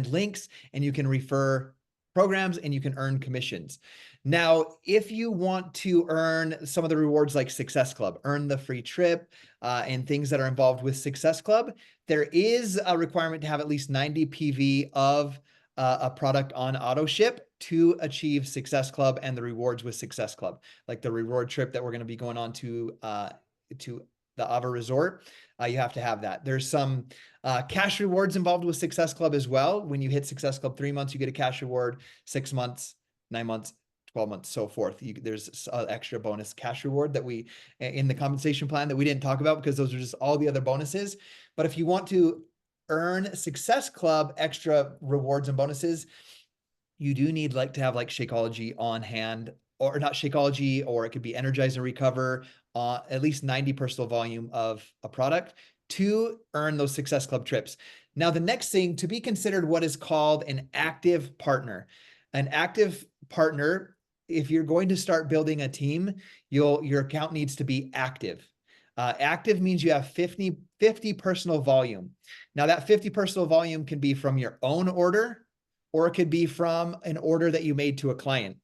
links and you can refer programs and you can earn commissions. Now, if you want to earn some of the rewards like Success Club, earn the free trip, and things that are involved with Success Club, there is a requirement to have at least 90 PV of a product on auto ship to achieve Success Club and the rewards with Success Club, like the reward trip that we're going to be going on to the Ava Resort. You have to have that. There's some cash rewards involved with Success Club as well. When you hit Success Club 3 months, you get a cash reward, 6 months, 9 months, 12 months, so forth. There's an extra bonus cash reward that we, in the compensation plan, that we didn't talk about because those are just all the other bonuses. But if you want to earn Success Club extra rewards and bonuses, you do need to have like Shakeology on hand, or not Shakeology, or it could be Energize and Recover, at least 90 personal volume of a product to earn those Success Club trips. Now, the next thing to be considered what is called an active partner. An active partner, if you're going to start building a team, your account needs to be active. Active means you have 50 personal volume. Now, that 50 personal volume can be from your own order, or it could be from an order that you made to a client.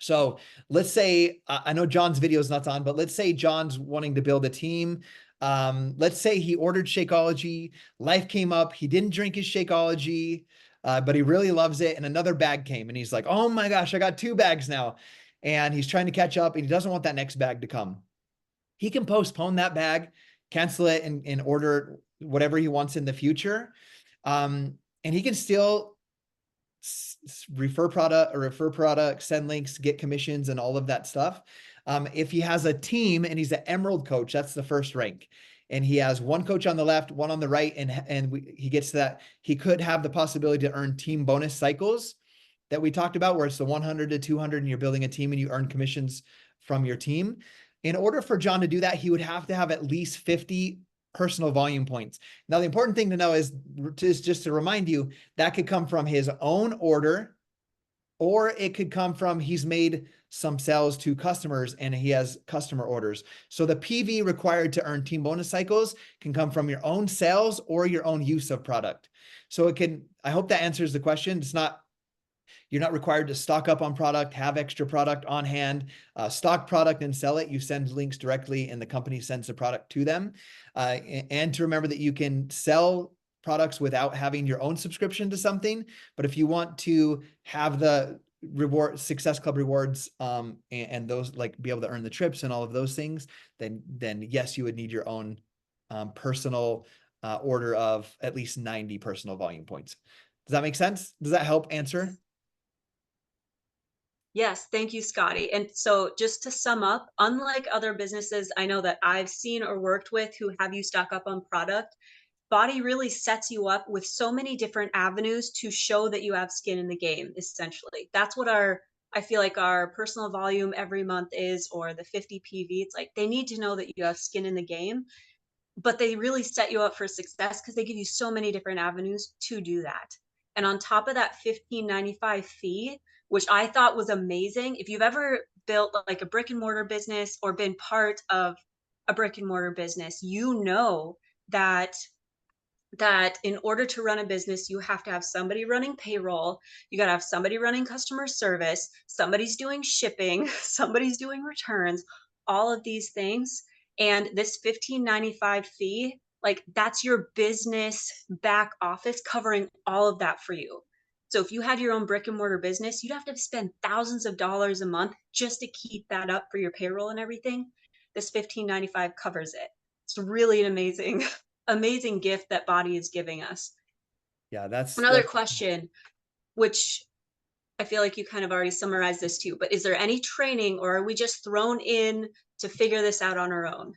So let's say, I know John's video is not on, but let's say John's wanting to build a team. Let's say he ordered Shakeology, life came up, he didn't drink his Shakeology, but he really loves it. And another bag came and he's like, oh my gosh, I got 2 bags now. And he's trying to catch up and he doesn't want that next bag to come. He can postpone that bag, cancel it, and order whatever he wants in the future. And he can still refer product, send links, get commissions, and all of that stuff. If he has a team and he's an Emerald coach, that's the first rank. And he has one coach on the left, one on the right, and he gets to that. He could have the possibility to earn team bonus cycles that we talked about, where it's the 100 to 200 and you're building a team and you earn commissions from your team. In order for John to do that, he would have to have at least 50 personal volume points. Now, the important thing to know is just to remind you, that could come from his own order, or it could come from he's made some sales to customers and he has customer orders. So the PV required to earn team bonus cycles can come from your own sales or your own use of product. So I hope that answers the question. You're not required to stock up on product, have extra product on hand, stock product and sell it. You send links directly and the company sends the product to them. And to remember that you can sell products without having your own subscription to something. But if you want to have the Success Club rewards, and those, like, be able to earn the trips and all of those things, then yes, you would need your own personal order of at least 90 personal volume points. Does that make sense? Does that help answer? Yes, thank you, Scotty. And so, just to sum up, unlike other businesses I know that I've seen or worked with who have you stock up on product, Body really sets you up with so many different avenues to show that you have skin in the game, essentially. That's what I feel like our personal volume every month is, or the 50 PV. It's like they need to know that you have skin in the game, but they really set you up for success because they give you so many different avenues to do that. And on top of that 15.95 fee, which I thought was amazing, if you've ever built like a brick and mortar business or been part of a brick and mortar business, you know that in order to run a business, you have to have somebody running payroll, you got to have somebody running customer service, somebody's doing shipping, somebody's doing returns, all of these things. And this 15.95 fee, like that's your business back office covering all of that for you. So if you had your own brick and mortar business, you'd have to spend thousands of dollars a month just to keep that up for your payroll and everything. This 15.95 covers it. It's really an amazing amazing gift that Body is giving us. Yeah, Another that's question, which I feel like you kind of already summarized this too, but is there any training or are we just thrown in to figure this out on our own?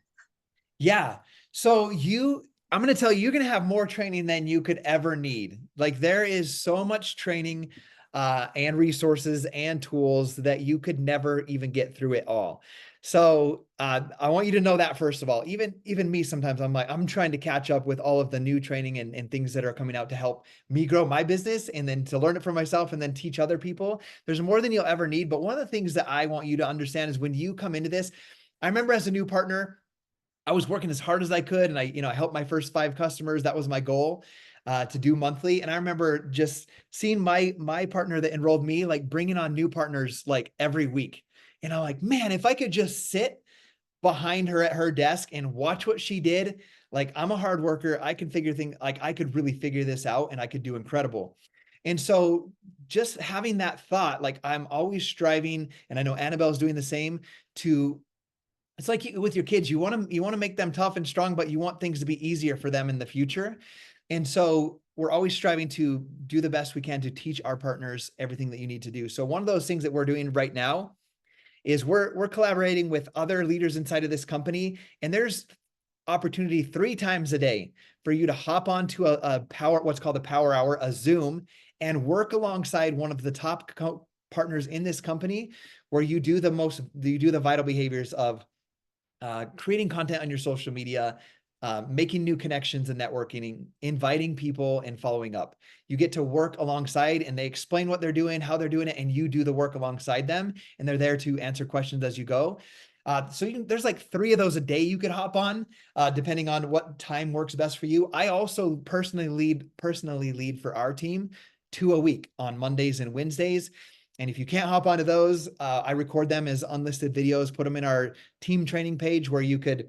Yeah. So I'm going to tell you, you're going to have more training than you could ever need. Like there is so much training and resources and tools that you could never even get through it all. So I want you to know that first of all, even me, sometimes I'm like, I'm trying to catch up with all of the new training and things that are coming out to help me grow my business and then to learn it for myself and then teach other people. There's more than you'll ever need. But one of the things that I want you to understand is when you come into this, I remember as a new partner, I was working as hard as I could, and I helped my first 5 customers. That was my goal to do monthly. And I remember just seeing my partner that enrolled me, like bringing on new partners like every week. And I'm like, man, if I could just sit behind her at her desk and watch what she did, like I'm a hard worker, I can figure things like I could really figure this out, and I could do incredible. And so just having that thought, like I'm always striving, and I know Annabelle's doing the same to it's like with your kids, you want to make them tough and strong, but you want things to be easier for them in the future. And so we're always striving to do the best we can to teach our partners everything that you need to do. So one of those things that we're doing right now is we're collaborating with other leaders inside of this company, and there's opportunity 3 times a day for you to hop onto a power, what's called a power hour, a Zoom, and work alongside one of the top partners in this company, where you do the vital behaviors of creating content on your social media, making new connections and networking, inviting people and following up. You get to work alongside, and they explain what they're doing, how they're doing it, and you do the work alongside them, and they're there to answer questions as you go. So there's like 3 of those a day you could hop on, depending on what time works best for you. I also personally lead for our team 2 a week on Mondays and Wednesdays. And if you can't hop onto those, I record them as unlisted videos, put them in our team training page where you could,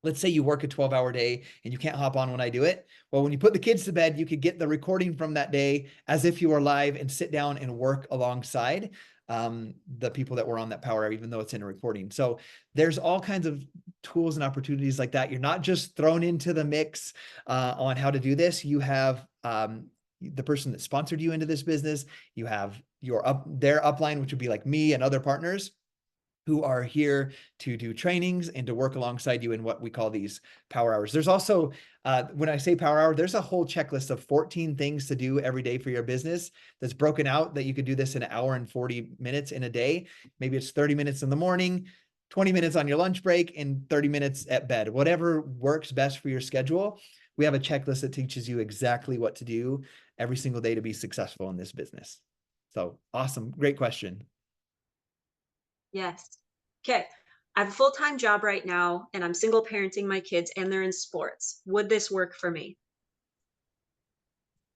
let's say you work a 12-hour day and you can't hop on when I do it. Well, when you put the kids to bed, you could get the recording from that day as if you were live and sit down and work alongside the people that were on that power hour, even though it's in a recording. So there's all kinds of tools and opportunities like that. You're not just thrown into the mix on how to do this. You have the person that sponsored you into this business. You have their upline, which would be like me and other partners who are here to do trainings and to work alongside you in what we call these power hours. There's also, when I say power hour, there's a whole checklist of 14 things to do every day for your business that's broken out that you could do this in an hour and 40 minutes in a day. Maybe it's 30 minutes in the morning, 20 minutes on your lunch break, and 30 minutes at bed. Whatever works best for your schedule. We have a checklist that teaches you exactly what to do every single day to be successful in this business. So awesome. Great question. Yes. Okay. I have a full-time job right now and I'm single parenting my kids and they're in sports. Would this work for me?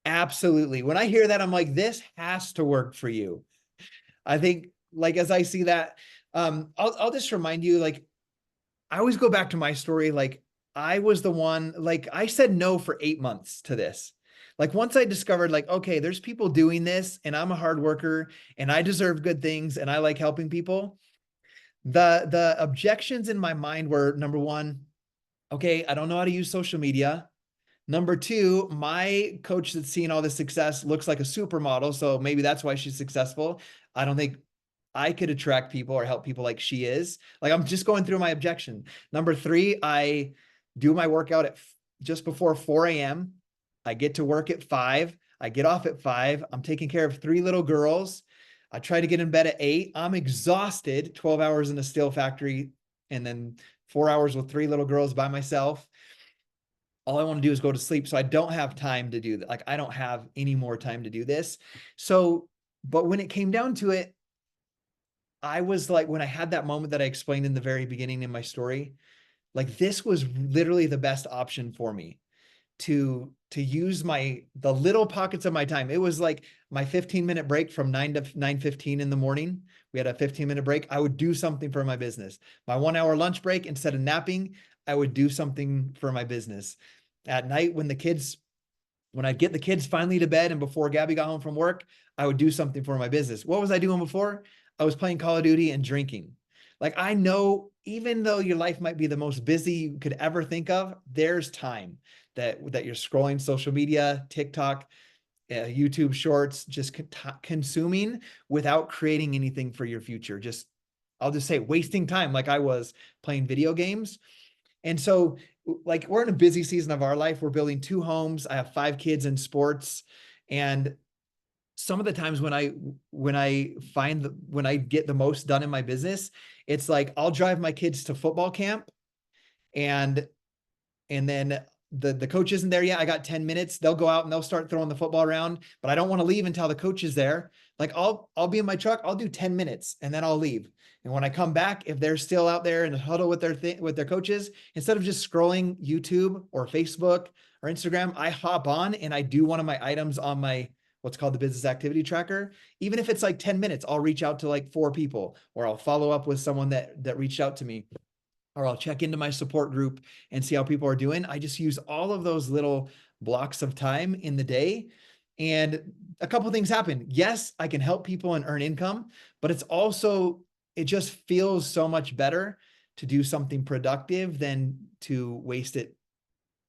Absolutely. When I hear that, I'm like, this has to work for you. I think, like, as I see that, I'll just remind you, like, I always go back to my story. Like, I was the one, like, I said no for 8 months to this. Like, once I discovered, like, okay, there's people doing this, and I'm a hard worker, and I deserve good things, and I like helping people. The objections in my mind were, number one, okay, I don't know how to use social media. Number two, my coach that's seeing all this success looks like a supermodel, so maybe that's why she's successful. I don't think I could attract people or help people like she is. Like, I'm just going through my objection. Number 3, I do my workout at just before 4 a.m. I get to work at 5. I get off at 5. I'm taking care of 3 little girls. I try to get in bed at 8. I'm exhausted, 12 hours in a steel factory, and then 4 hours with 3 little girls by myself. All I want to do is go to sleep. So I don't have time to do that. Like, I don't have any more time to do this. So, but when it came down to it, I was like, when I had that moment that I explained in the very beginning in my story, like, this was literally the best option for me to use the little pockets of my time. It was like my 15-minute break from 9 to 9:15 in the morning. We had a 15-minute break. I would do something for my business. My 1 hour lunch break, instead of napping, I would do something for my business. At night, when I'd get the kids finally to bed and before Gabby got home from work, I would do something for my business. What was I doing before? I was playing Call of Duty and drinking. Like, I know, even though your life might be the most busy you could ever think of, there's time that you're scrolling social media, TikTok, YouTube shorts, just consuming without creating anything for your future. I'll just say wasting time, like I was playing video games. And so, like, we're in a busy season of our life. We're building 2 homes. I have 5 kids in sports. And some of the times when I get the most done in my business, it's like I'll drive my kids to football camp, and then the coach isn't there yet. I got 10 minutes. They'll go out and they'll start throwing the football around, but I don't want to leave until the coach is there. Like, I'll be in my truck. I'll do 10 minutes and then I'll leave. And when I come back, if they're still out there in a huddle with their coaches, instead of just scrolling YouTube or Facebook or Instagram, I hop on and I do one of my items on my what's called the business activity tracker. Even if it's like 10 minutes, I'll reach out to like 4 people, or I'll follow up with someone that reached out to me, or I'll check into my support group and see how people are doing. I just use all of those little blocks of time in the day. And a couple of things happen. Yes, I can help people and earn income, but it just feels so much better to do something productive than to waste it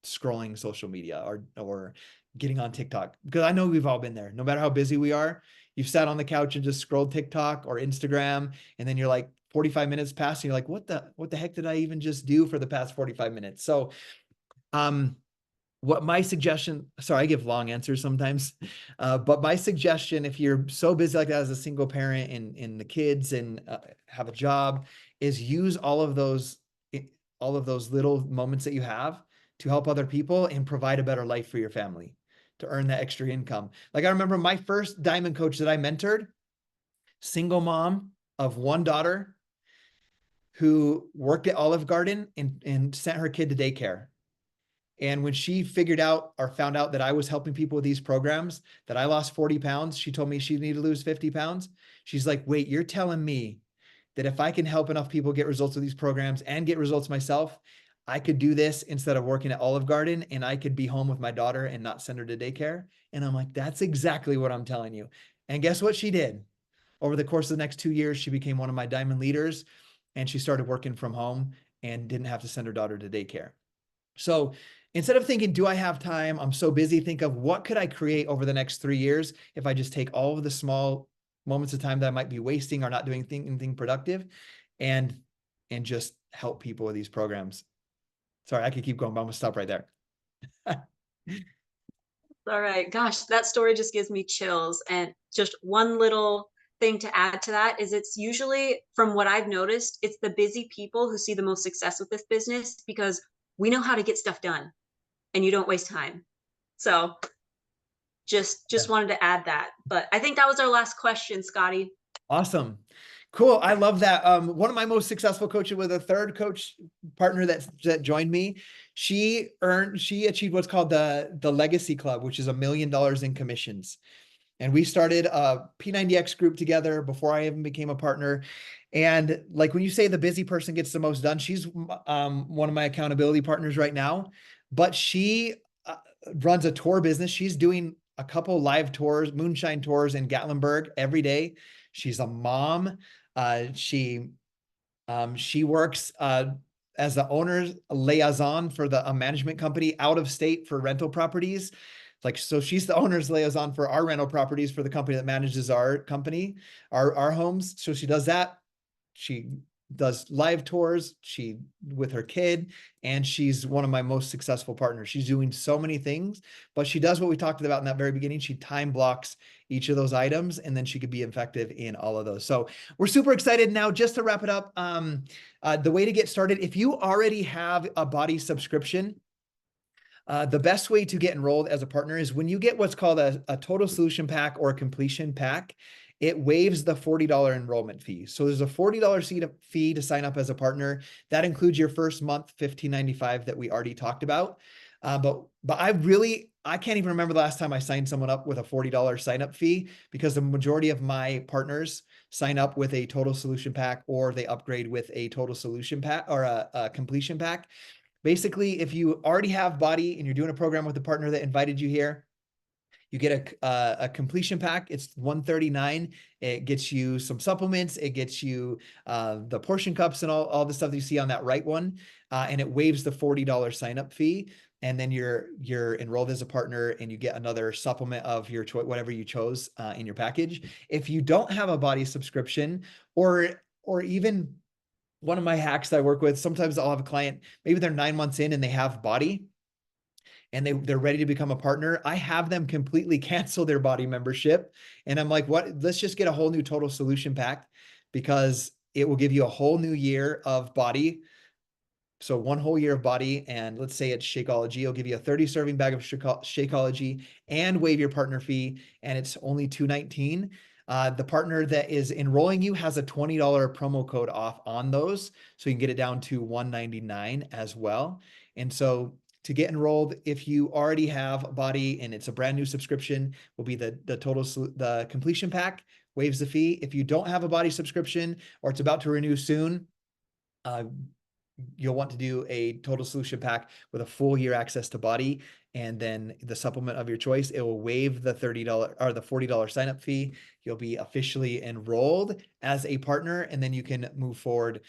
scrolling social media or getting on TikTok. Because I know we've all been there. No matter how busy we are, you've sat on the couch and just scrolled TikTok or Instagram, and then you're like 45 minutes past and you're like, what the heck did I even just do for the past 45 minutes? So what my suggestion, sorry, I give long answers sometimes, but my suggestion, if you're so busy like that as a single parent and the kids and have a job, is use all of those little moments that you have to help other people and provide a better life for your family, to earn that extra income. Like, I remember my first diamond coach that I mentored, single mom of 1 daughter, who worked at Olive Garden and sent her kid to daycare. And when she found out that I was helping people with these programs, that I lost 40 pounds, she told me she needed to lose 50 pounds. She's like, wait, you're telling me that if I can help enough people get results with these programs and get results myself, I could do this instead of working at Olive Garden, and I could be home with my daughter and not send her to daycare? And I'm like, that's exactly what I'm telling you. And guess what she did? Over the course of the next 2 years, she became one of my diamond leaders, and she started working from home and didn't have to send her daughter to daycare. So instead of thinking, do I have time? I'm so busy. Think of, what could I create over the next 3 years if I just take all of the small moments of time that I might be wasting or not doing anything productive, and just help people with these programs. Sorry, I could keep going, but I'm gonna stop right there. All right. Gosh, that story just gives me chills. And just one little thing to add to that is, it's usually, from what I've noticed, it's the busy people who see the most success with this business, because we know how to get stuff done and you don't waste time. So just wanted to add that. But I think that was our last question, Scotty. Awesome. Cool. I love that. One of my most successful coaches, with a third coach partner that joined me, she achieved what's called the Legacy Club, which is $1 million in commissions. And we started a P90X group together before I even became a partner. And like, when you say the busy person gets the most done, she's one of my accountability partners right now, but she runs a tour business. She's doing a couple live tours, moonshine tours in Gatlinburg every day. She's a mom. She works as the owner's liaison for a management company out of state for rental properties. Like, so she's the owner's liaison for our rental properties for the company that manages our company, our homes. So she does that. She does live tours, she with her kid, and she's one of my most successful partners. She's doing so many things, but she does what we talked about in that very beginning. She time blocks each of those items, and then she could be effective in all of those. So we're super excited. Now, just to wrap it up, the way to get started, if you already have a Bodi subscription, the best way to get enrolled as a partner is when you get what's called a total solution pack or a completion pack, it waives the $40 enrollment fee. So there's a $40 fee to sign up as a partner. That includes your first month, $15.95 that we already talked about. But I can't even remember the last time I signed someone up with a $40 sign up fee, because the majority of my partners sign up with a total solution pack, or they upgrade with a total solution pack or a completion pack. Basically, if you already have Bodi and you're doing a program with a partner that invited you here, you get a completion pack. It's $139. It gets you some supplements. It gets you the portion cups and all the stuff that you see on that right one. And it waives the $40 sign up fee. And then you're enrolled as a partner, and you get another supplement of your choice, whatever you chose in your package. If you don't have a Bodi subscription, or even one of my hacks that I work with, sometimes I'll have a client, maybe they're 9 months in and they have Bodi and they're ready to become a partner. I have them completely cancel their Bodi membership. And I'm like, what? Let's just get a whole new total solution pack, because it will give you a whole new year of Bodi. So one whole year of Bodi, and let's say it's Shakeology, it'll give you a 30 serving bag of Shakeology and waive your partner fee, and it's only $219. The partner that is enrolling you has a $20 promo code off on those, so you can get it down to $199 as well. And so to get enrolled, if you already have Bodi and it's a brand new subscription, will be the completion pack, waives the fee. If you don't have a Bodi subscription, or it's about to renew soon, you'll want to do a total solution pack with a full year access to Bodi, and then the supplement of your choice. It will waive the $30 or the $40 sign-up fee. You'll be officially enrolled as a partner, and then you can move forward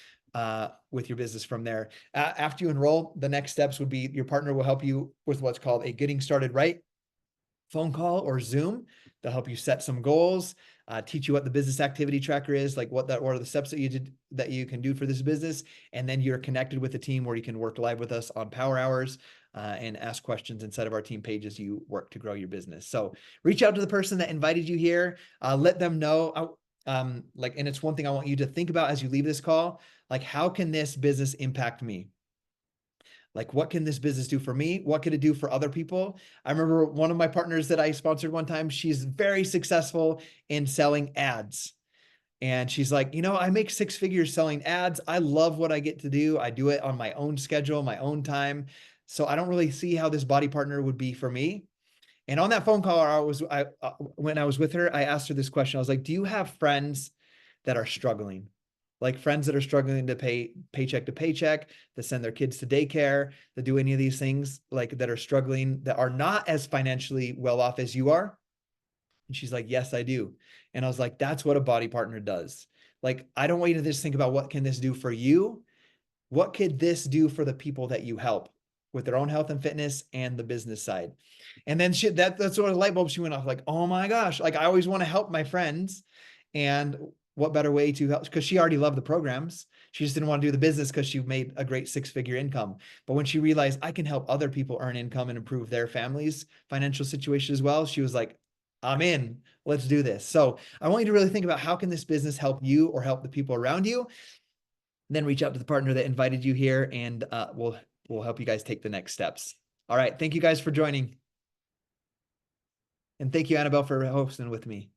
with your business from there. After you enroll, the next steps would be your partner will help you with what's called a getting started right phone call or Zoom. They'll help you set some goals, teach you what the business activity tracker is, like what are the steps that you can do for this business. And then you're connected with the team where you can work live with us on power hours and ask questions inside of our team page as you work to grow your business. So reach out to the person that invited you here. Let them know, and it's one thing I want you to think about as you leave this call, like, how can this business impact me? Like, what can this business do for me? What could it do for other people? I remember one of my partners that I sponsored one time, she's very successful in selling ads. And she's like, I make 6 figures selling ads. I love what I get to do. I do it on my own schedule, my own time. So I don't really see how this Bodi partner would be for me. And on that phone call, when I was with her, I asked her this question. I was like, do you have friends that are struggling? Like, friends that are struggling to pay paycheck to paycheck, that send their kids to daycare, that do any of these things, like, that are struggling, that are not as financially well off as you are? And she's like, yes, I do. And I was like, that's what a Bodi partner does. Like, I don't want you to just think about what can this do for you. What could this do for the people that you help with their own health and fitness and the business side? And then that's sort of light bulb she went off, like, oh my gosh, like, I always want to help my friends. And what better way to help? Because she already loved the programs. She just didn't want to do the business because she made a great 6-figure income. But when she realized I can help other people earn income and improve their family's financial situation as well, she was like, I'm in, let's do this. So I want you to really think about, how can this business help you or help the people around you? Then reach out to the partner that invited you here, and we'll help you guys take the next steps. All right. Thank you guys for joining. And thank you, Annabelle, for hosting with me.